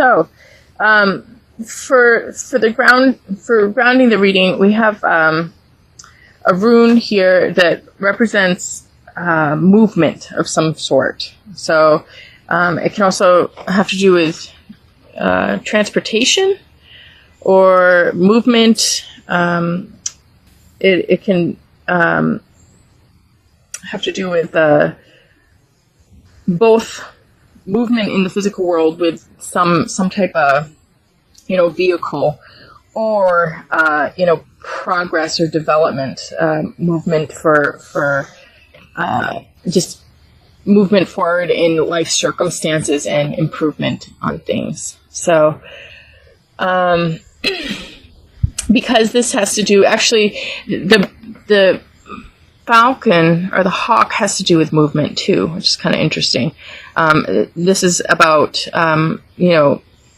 So, for grounding the reading, we have a rune here that represents movement of some sort. So, it can also have to do with transportation or movement. It can have to do with both movement in the physical world with some type of vehicle, or progress or development, movement for just movement forward in life circumstances and improvement on things. So because this has to do, actually, the falcon or the hawk has to do with movement too, which is kind of interesting. This is about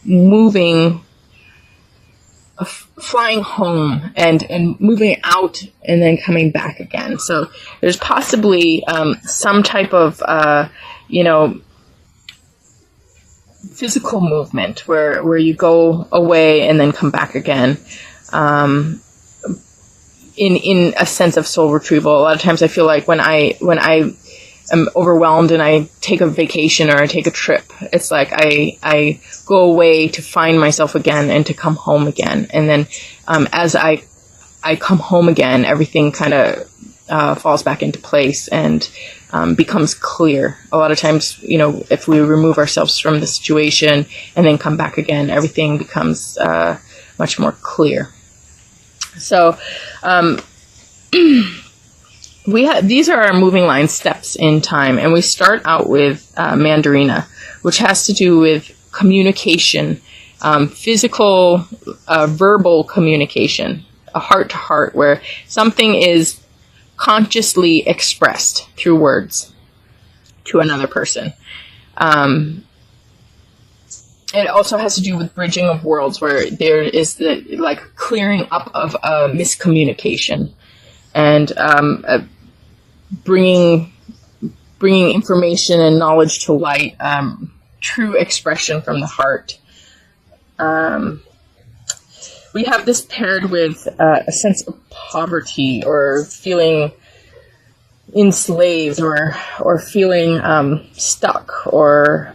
moving, flying home and moving out and then coming back again. So there's possibly some type of physical movement where you go away and then come back again. In a sense of soul retrieval. A lot of times I feel like when I am overwhelmed and I take a vacation or I take a trip, it's like I go away to find myself again and to come home again. And then as I come home again, everything kind of falls back into place and becomes clear. A lot of times, if we remove ourselves from the situation and then come back again, everything becomes much more clear. So, these are our moving line steps in time, and we start out with Mandarina, which has to do with communication, physical, verbal communication, a heart-to-heart, where something is consciously expressed through words to another person. It also has to do with bridging of worlds, where there is the clearing up of miscommunication and bringing information and knowledge to light, true expression from the heart. We have this paired with a sense of poverty or feeling enslaved or feeling stuck or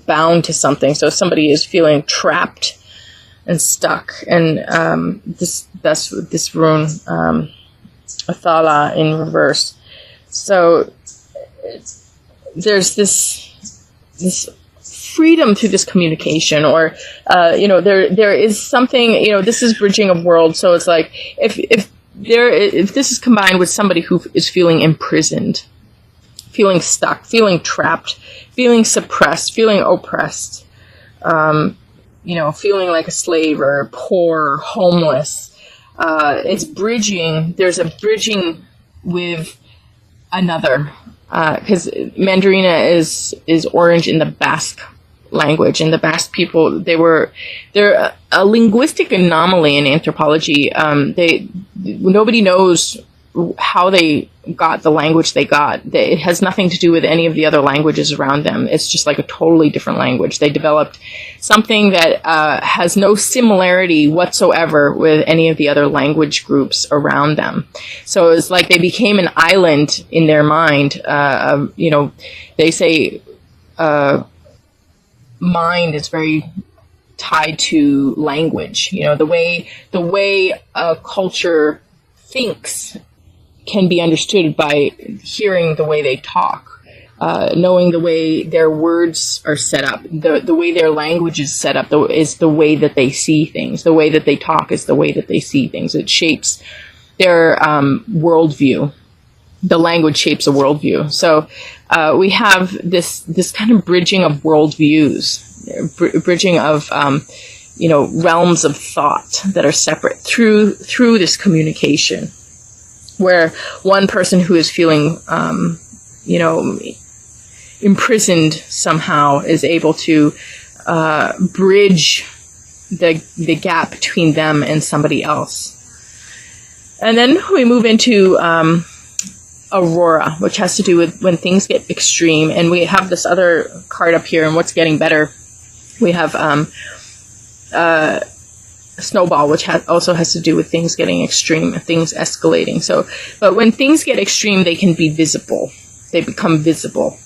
bound to something. So somebody is feeling trapped and stuck, and that's this rune, Athala in reverse. So there's this freedom through this communication, or there is something, this is bridging of worlds. So it's like if this is combined with somebody who is feeling imprisoned, feeling stuck, feeling trapped, feeling suppressed, feeling oppressed, feeling like a slave or poor, homeless. It's bridging. There's a bridging with another, because Mandarina is orange in the Basque language, and the Basque people, they're a linguistic anomaly in anthropology. Nobody knows how they got the language they got. It has nothing to do with any of the other languages around them. It's just like a totally different language. They developed something that has no similarity whatsoever with any of the other language groups around them. So it's like they became an island in their mind. They say mind is very tied to language. The way a culture thinks can be understood by hearing the way they talk, knowing the way their words are set up, the way their language is set up is the way that they see things. The way that they talk is the way that they see things. It shapes their worldview. The language shapes a worldview. So we have this kind of bridging of worldviews, bridging of realms of thought that are separate through this communication, where one person who is feeling, imprisoned somehow is able to bridge the gap between them and somebody else. And then we move into Aurora, which has to do with when things get extreme. And we have this other card up here, and what's getting better. We have Snowball, which also has to do with things getting extreme, things escalating. So, but when things get extreme, they can be visible. They become visible.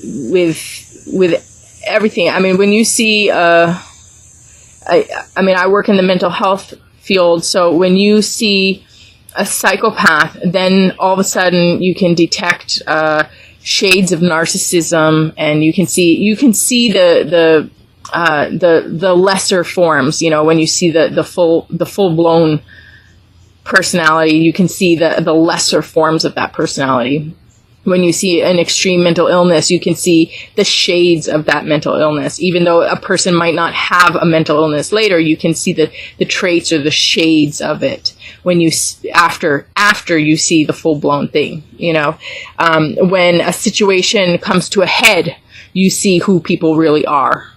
With everything. I mean, when you see, I work in the mental health field, so when you see a psychopath, then all of a sudden you can detect shades of narcissism, and you can see the lesser forms. You know, when you see the full blown personality, you can see the lesser forms of that personality. When you see an extreme mental illness, you can see the shades of that mental illness. Even though a person might not have a mental illness later, you can see the traits or the shades of it when you after you see the full blown thing. You know, when a situation comes to a head, you see who people really are.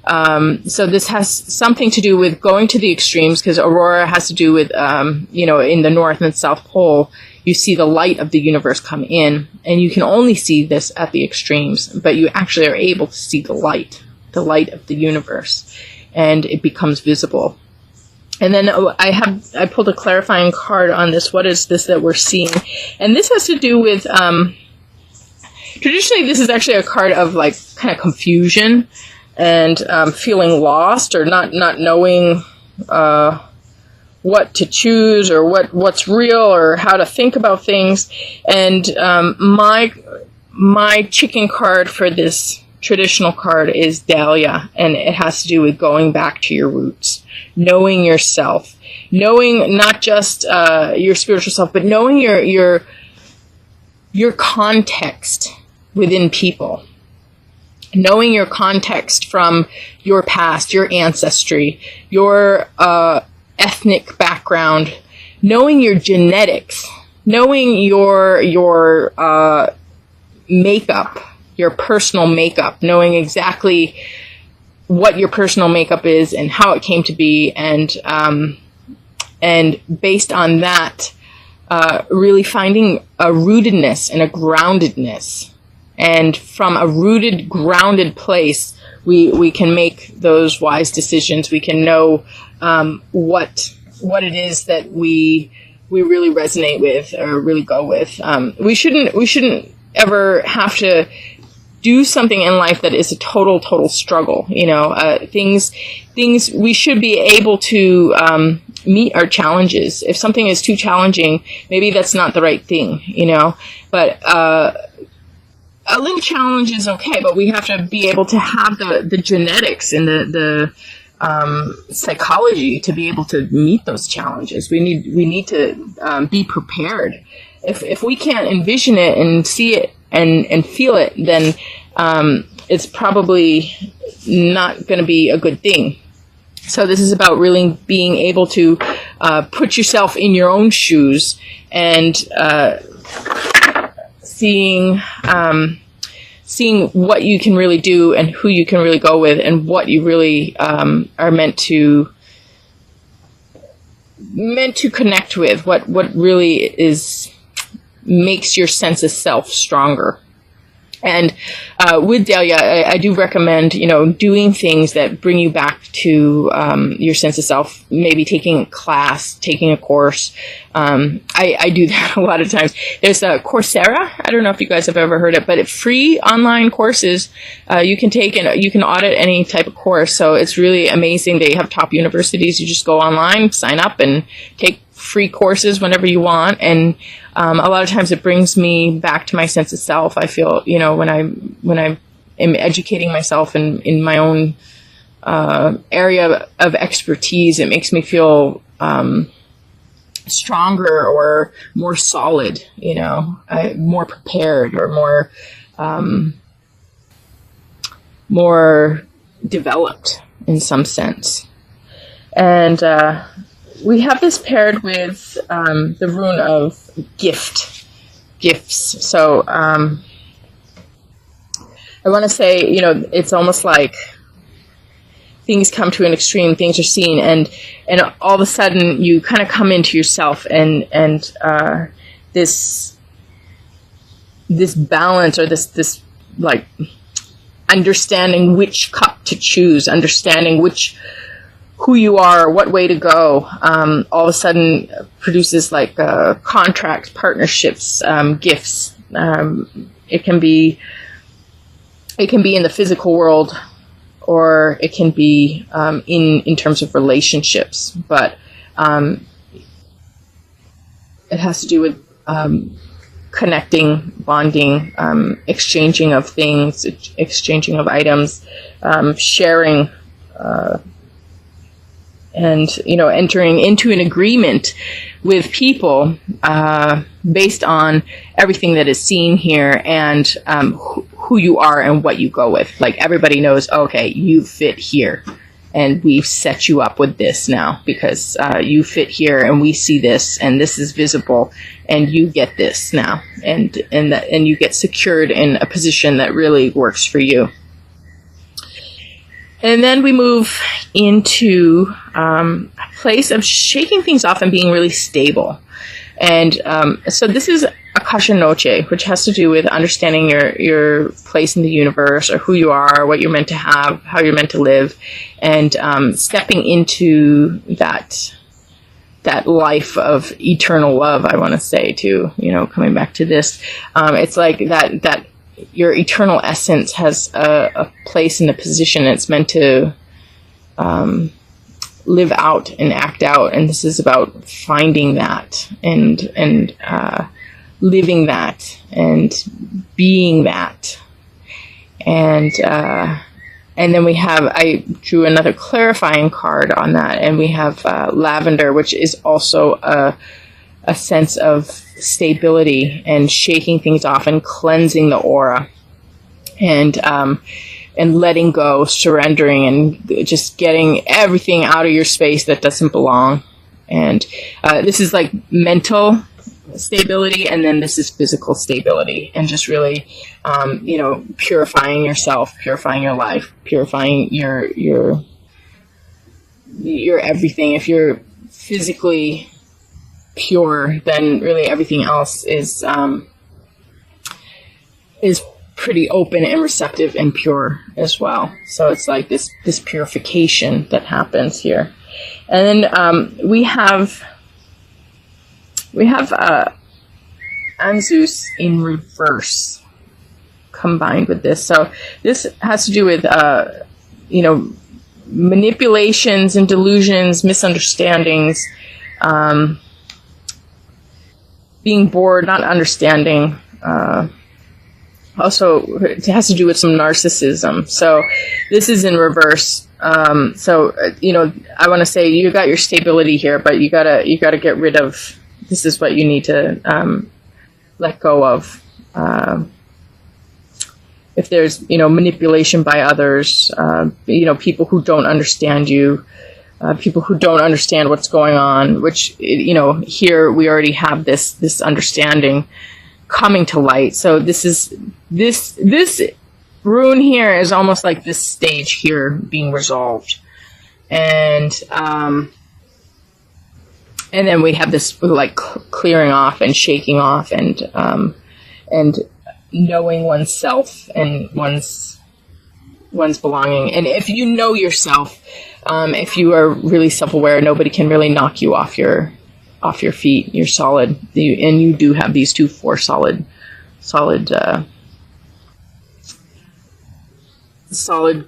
So this has something to do with going to the extremes, because Aurora has to do with, in the North and South Pole, you see the light of the universe come in, and you can only see this at the extremes, but you actually are able to see the light of the universe, and it becomes visible. And then I pulled a clarifying card on this. What is this that we're seeing? And this has to do with, traditionally this is actually a card of like kind of confusion and feeling lost, or not knowing what to choose, or what's real, or how to think about things. And my chicken card for this traditional card is Dahlia, and it has to do with going back to your roots, knowing yourself, knowing not just your spiritual self, but knowing your context within people. Knowing your context from your past, your ancestry, your ethnic background, knowing your genetics, knowing your makeup, your personal makeup, knowing exactly what your personal makeup is and how it came to be, and based on that, really finding a rootedness and a groundedness. And from a rooted, grounded place, we can make those wise decisions. We can know what it is that we really resonate with or really go with. We shouldn't ever have to do something in life that is a total struggle. You know, things we should be able to meet our challenges. If something is too challenging, maybe that's not the right thing. You know, but a little challenge is okay, but we have to be able to have the genetics and the psychology to be able to meet those challenges. We need to be prepared. If we can't envision it and see it and feel it, then it's probably not going to be a good thing. So this is about really being able to put yourself in your own shoes and seeing what you can really do and who you can really go with and what you really are meant to connect with, what really makes your sense of self stronger. And with Dahlia, I do recommend, doing things that bring you back to your sense of self. Maybe taking a class, taking a course. I do that a lot of times. There's Coursera. I don't know if you guys have ever heard it, but it's free online courses you can take, and you can audit any type of course. So it's really amazing. They have top universities. You just go online, sign up, and take free courses whenever you want. And a lot of times it brings me back to my sense of self. I feel, when I am educating myself in my own area of expertise, it makes me feel stronger or more solid, more prepared, or more developed in some sense. And we have this paired with the rune of gifts. So I want to say, it's almost like things come to an extreme, things are seen, and all of a sudden you kind of come into yourself, and this balance, or this like understanding which cup to choose, understanding who you are, what way to go, all of a sudden produces like contracts, partnerships, gifts. It can be in the physical world, or it can be in terms of relationships, but it has to do with connecting, bonding, exchanging of things, exchanging of items, sharing, and entering into an agreement with people based on everything that is seen here, and who you are and what you go with. Like, everybody knows, okay, you fit here, and we've set you up with this now because you fit here, and we see this, and this is visible, and you get this now, and you get secured in a position that really works for you. And then we move into a place of shaking things off and being really stable. And so this is Akasha Noche, which has to do with understanding your place in the universe, or who you are, what you're meant to have, how you're meant to live, and stepping into that life of eternal love, I want to say, too. Coming back to this, it's like that your eternal essence has a place and a position. It's meant to live out and act out, and this is about finding that and living that and being that. And then I drew another clarifying card on that, and we have lavender, which is also a sense of stability and shaking things off and cleansing the aura, and letting go, surrendering, and just getting everything out of your space that doesn't belong. And this is like mental stability, and then this is physical stability, and just really purifying yourself, purifying your life, purifying your everything. If you're physically pure, then really everything else is pretty open and receptive and pure as well. So it's like this purification that happens here. And then we have Anzus in reverse combined with this. So this has to do with manipulations and delusions, misunderstandings, being bored, not understanding. Also, it has to do with some narcissism. So this is in reverse. I want to say you got your stability here, but you gotta get rid of. This is what you need to let go of. If there's manipulation by others, people who don't understand you. People who don't understand what's going on, which, here we already have this understanding coming to light. So this rune here is almost like this stage here being resolved. And then we have this like clearing off and shaking off, and knowing oneself and one's belonging. And if you know yourself, if you are really self-aware, nobody can really knock you off your feet. You're solid, and you do have these 4 solid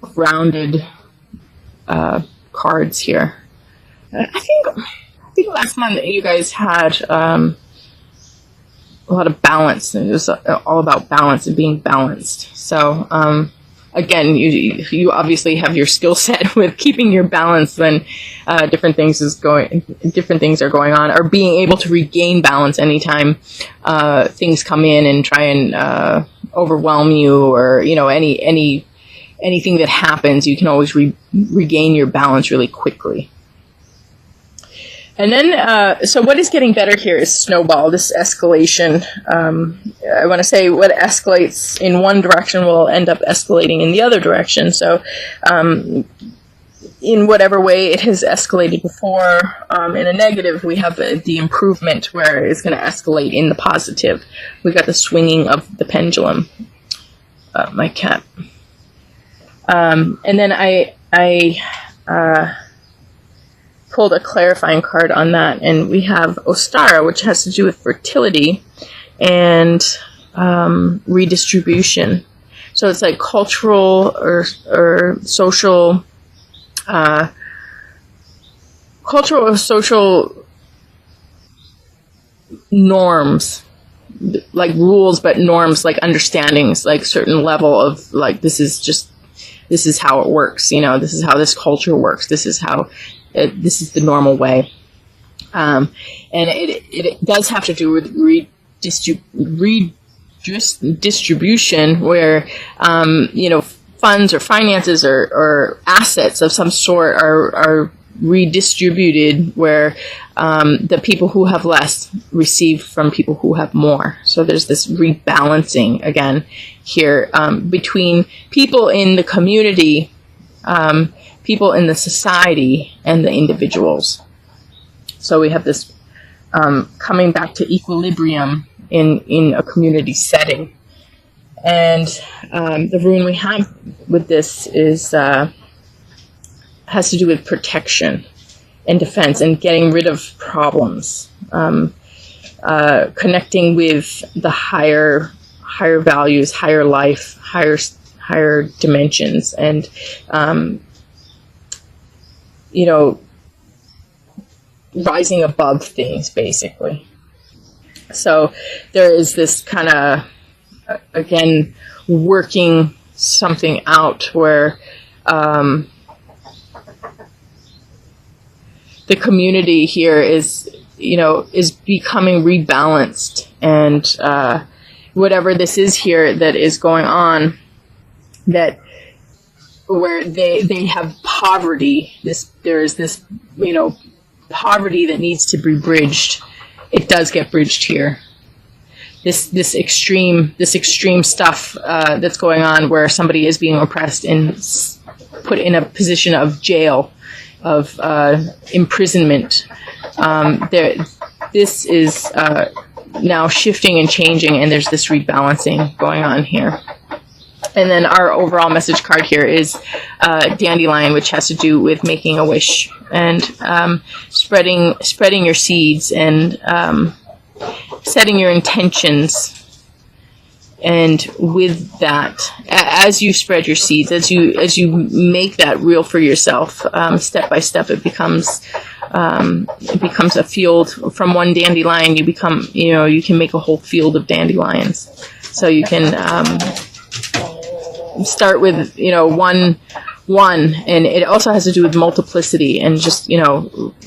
grounded cards here. I think last month you guys had a lot of balance. It was all about balance and being balanced. So again, you obviously have your skill set with keeping your balance when different things are going on, or being able to regain balance anytime things come in and try and overwhelm you, or anything that happens. You can always regain your balance really quickly. And then, so what is getting better here is snowball, this escalation. I want to say what escalates in one direction will end up escalating in the other direction. So in whatever way it has escalated before. In a negative, we have the improvement where it's going to escalate in the positive. We got the swinging of the pendulum. My cat. And then I pulled a clarifying card on that, and we have Ostara, which has to do with fertility and redistribution. So it's like cultural or social, cultural or social norms, like rules, but norms, like understandings, like certain level of like, this is how it works. This is how this culture works. This is how, this is the normal way. And it does have to do with redistribution, where, funds or finances or assets of some sort are redistributed, where the people who have less receive from people who have more. So there's this rebalancing again here between people in the community, people in the society, and the individuals. So we have this coming back to equilibrium in a community setting. And the rune we have with this is has to do with protection and defense and getting rid of problems, connecting with the higher values, higher life, higher dimensions, and rising above things, basically. So there is this kind of, again, working something out where the community here is becoming rebalanced, and whatever this is here that is going on, that where they have poverty, there is this poverty that needs to be bridged. It does get bridged here. This extreme stuff that's going on, where somebody is being oppressed and put in a position of jail, of imprisonment. This is now shifting and changing, and there's this rebalancing going on here. And then our overall message card here is dandelion, which has to do with making a wish and spreading your seeds and setting your intentions. And with that, as you spread your seeds, as you make that real for yourself, step by step, it becomes a field. From one dandelion, you can make a whole field of dandelions. So you can start with one, and it also has to do with multiplicity and just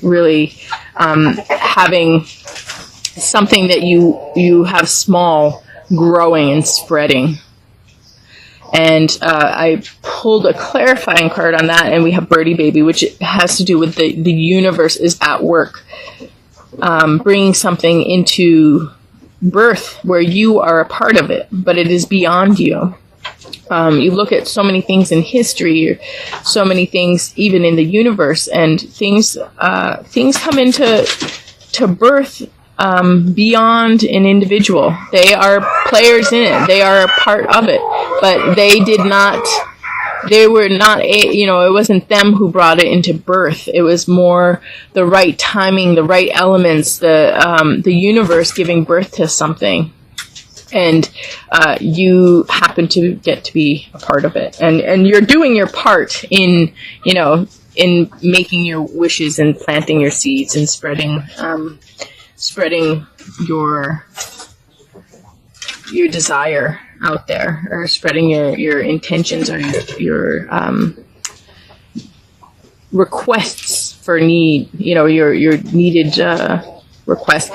really having something that you have small, growing and spreading. And I pulled a clarifying card on that, and we have Birdie Baby, which has to do with the universe is at work, bringing something into birth where you are a part of it, but it is beyond you. You look at so many things in history, so many things even in the universe, and things come into birth beyond an individual. They are players in it. They are a part of it, but they were not it wasn't them who brought it into birth. It was more the right timing, the right elements, the universe giving birth to something. And you happen to get to be a part of it, and you're doing your part in making your wishes and planting your seeds and spreading your desire out there, or spreading your intentions or your requests for need, your needed requests.